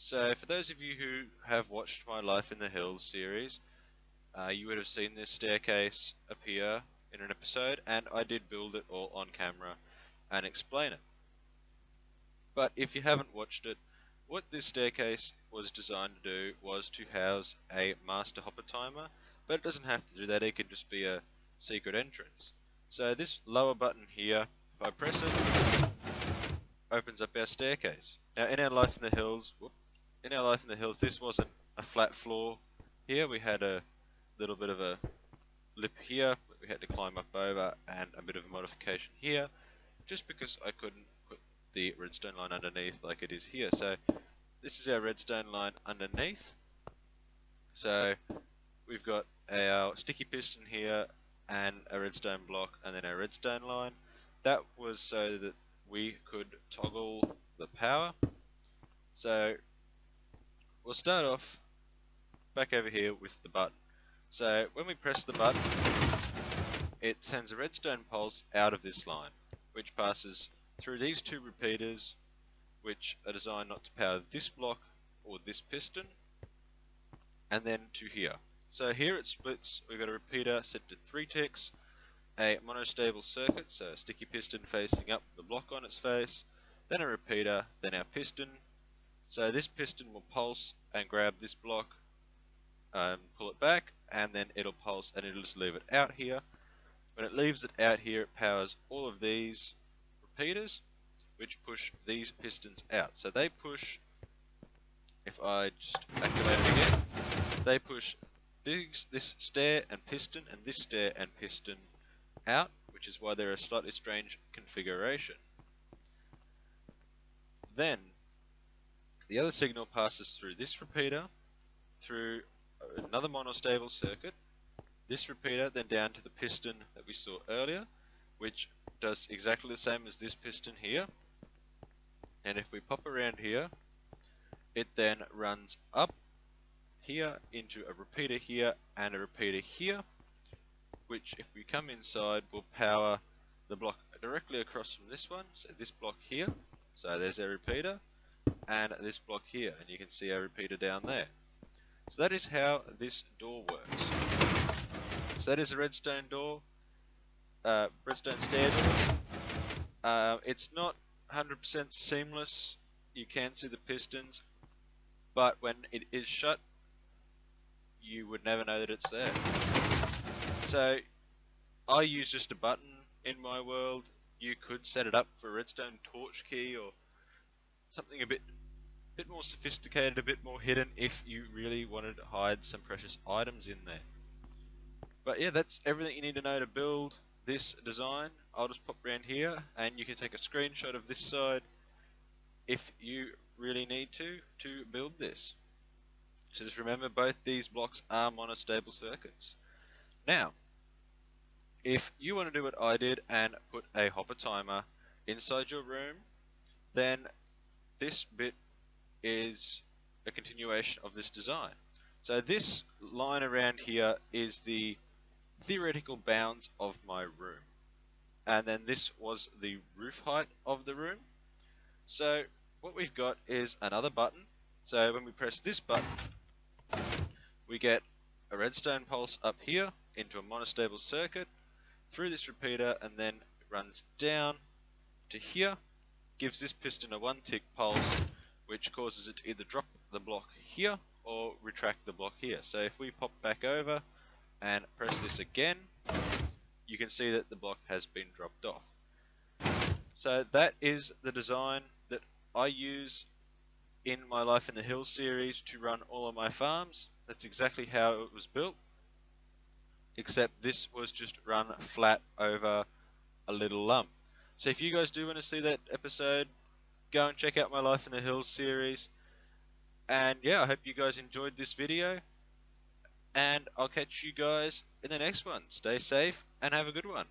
So for those of you who have watched my Life in the Hills series, you would have seen this staircase appear in an episode, and I did build it all on camera and explain it. But if you haven't watched it, what this staircase was designed to do was to house a master hopper timer, but it doesn't have to do that, it can just be a secret entrance. So this lower button here, if I press it, opens up our staircase. Now in our Life in the Hills, this wasn't a flat floor here. We had a little bit of a lip here that we had to climb up over, and a bit of a modification here, just because I couldn't put the redstone line underneath like it is here. So this is our redstone line underneath. So we've got our sticky piston here and a redstone block, and then our redstone line. That was so that we could toggle the power. So we'll start off back over here with the button. So when we press the button, it sends a redstone pulse out of this line, which passes through these two repeaters, which are designed not to power this block or this piston, and then to here. So here it splits. We've got a repeater set to 3 ticks, a monostable circuit, so a sticky piston facing up, the block on its face, then a repeater, then our piston. So this piston will pulse and grab this block, pull it back, and then it'll pulse and it'll just leave it out here. When it leaves it out here, it powers all of these repeaters, which push these pistons out. So they push, if I just activate it again, they push this stair and piston and this stair and piston out, which is why they're a slightly strange configuration. Then the other signal passes through this repeater, through another monostable circuit, this repeater, then down to the piston that we saw earlier, which does exactly the same as this piston here. And if we pop around here, it then runs up here into a repeater here and a repeater here, which if we come inside will power the block directly across from this one, so this block here. So there's our repeater, and this block here, and you can see our repeater down there. So that is how this door works. So that is a redstone door, redstone stair door. It's not 100% seamless. You can see the pistons, but when it is shut, you would never know that it's there. So I use just a button in my world. You could set it up for a redstone torch key or something a bit more sophisticated, a bit more hidden, if you really wanted to hide some precious items in there. But yeah, that's everything you need to know to build this design. I'll just pop around here and you can take a screenshot of this side if you really need to build this. So just remember, both these blocks are monostable circuits. Now, if you want to do what I did and put a hopper timer inside your room, then this bit is a continuation of this design. So this line around here is the theoretical bounds of my room, and then this was the roof height of the room. So what we've got is another button. So when we press this button, we get a redstone pulse up here into a monostable circuit through this repeater, and then it runs down to here, gives this piston a 1 tick pulse, which causes it to either drop the block here or retract the block here. So if we pop back over and press this again, you can see that the block has been dropped off. So that is the design that I use in my Life in the Hills series to run all of my farms. That's exactly how it was built, except this was just run flat over a little lump. So if you guys do want to see that episode, go and check out my Life in the Hills series. And yeah, I hope you guys enjoyed this video, and I'll catch you guys in the next one. Stay safe and have a good one.